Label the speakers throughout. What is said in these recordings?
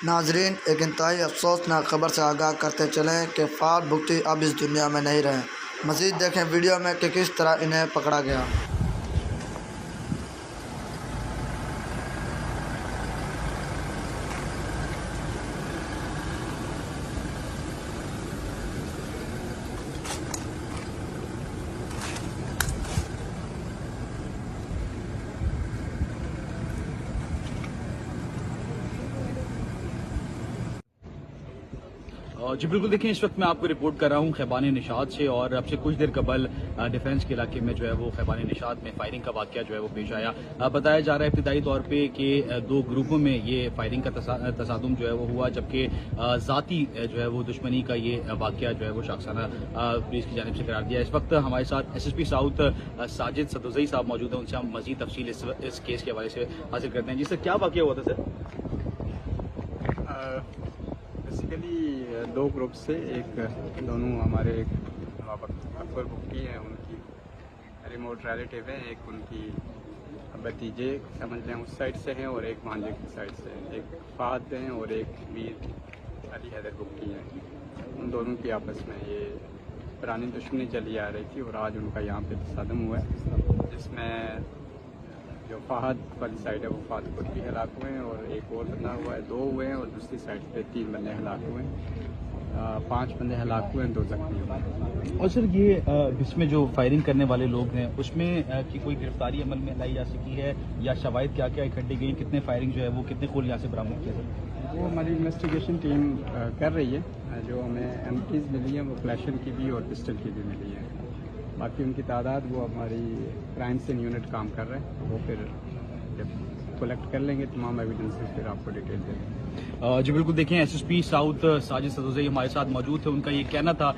Speaker 1: नाजरीन, एक इंतहाई अफसोसनाक खबर से आगाह करते चलें कि फ़ाद भुगती अब इस दुनिया में नहीं रहे। मज़ीद देखें वीडियो में कि किस तरह इन्हें पकड़ा गया।
Speaker 2: जी बिल्कुल, देखिए इस वक्त मैं आपको रिपोर्ट कर रहा हूँ खैबान निशात से, और अब से कुछ देर कबल डिफेंस के इलाके में जो है वो खैबान निशात में फायरिंग का वाकया जो है वो पेश आया। बताया जा रहा है इब्तिदाई तौर पे कि दो ग्रुपों में ये फायरिंग का तसादुम जो है वो हुआ, जबकि ज़ाती जो है वो दुश्मनी का ये वाकया जो है वो शाखसाना पुलिस की जानिब से करार दिया। इस वक्त हमारे साथ SSP साउथ साजिद सदुज़ई साहब मौजूद हैं, उनसे हम मज़ीद तफसील इस केस के हवाले से हासिल करते हैं। जी सर, क्या वाकया हुआ था सर?
Speaker 3: बेसिकली दो ग्रुप से दोनों हमारे अकबर बुक्की हैं, उनकी रिमोट रिलेटिव हैं। एक उनकी भतीजे समझ लें उस साइड से हैं और एक मांझे की साइड से, एक फाद हैं और एक मीर अली हैदर बुक्की हैं। उन दोनों की आपस में ये पुरानी दुश्मनी चली आ रही थी और आज उनका यहाँ पे तसादम हुआ है, जिसमें जो फाहद वाली साइड है वो फातपुर भी हलाक हुए हैं और एक और बंदा हुआ है, 2 हुए हैं, और दूसरी साइड पे 3 बंदे हलाक हुए हैं। 5 बंदे हलाक हुए हैं, 2 जख्मी हुए हैं।
Speaker 2: और सर ये इसमें जो फायरिंग करने वाले लोग हैं उसमें की कोई गिरफ्तारी अमल में लाई जा सकी है, या शवाहिद क्या क्या इकट्ठी गई, कितने फायरिंग जो है वो कितने गोल यहाँ से बरामद किए सर?
Speaker 3: वो हमारी इन्वेस्टिगेशन टीम कर रही है। जो हमें एमटीज मिली हैं वो फ्लैशन की भी और पिस्टल की भी मिली है। बाकी उनकी तादाद वो हमारी क्राइम सीन यूनिट काम कर रहे हैं, वो फिर जब कलेक्ट कर लेंगे तमाम एविडेंसेस फिर आपको डिटेल दे देंगे।
Speaker 2: जी बिल्कुल, देखें SSP साउथ साजिद सदुज़ई हमारे साथ मौजूद थे। उनका ये कहना था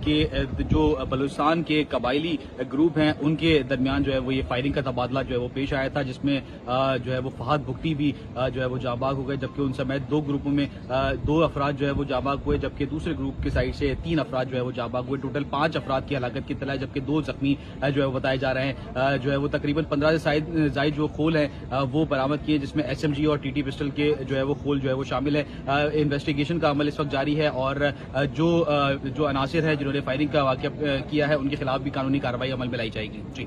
Speaker 2: कि जो बलूचिस्तान के कबायली ग्रुप हैं उनके दरमियान जो है वो ये फायरिंग का तबादला जो है वो पेश आया था, जिसमें जो है वो फहद भुगती भी जो है वो जाबाग हो गए, जबकि उन समेत 2 ग्रुपों में 2 अफराद जो है वो जाबाग हुए, जबकि दूसरे ग्रुप की साइड से 3 अफराद जो है वो जाबाग हुए। टोटल 5 अफराद की हलाकत की इत्तला है, जबकि 2 जख्मी जो है वो बताए जा रहे हैं। जो है वो तकरीबन 15 से जायद जो खोल हैं वो बरामद किए, जिसमें SMG और TT पिस्टल के जो है वो खोल जो है वो शामिल है। इन्वेस्टिगेशन का अमल इस वक्त जारी है और जो अनासिर है जिन्होंने फायरिंग का वाकया किया है उनके खिलाफ भी कानूनी कार्रवाई अमल में लाई जाएगी। जी।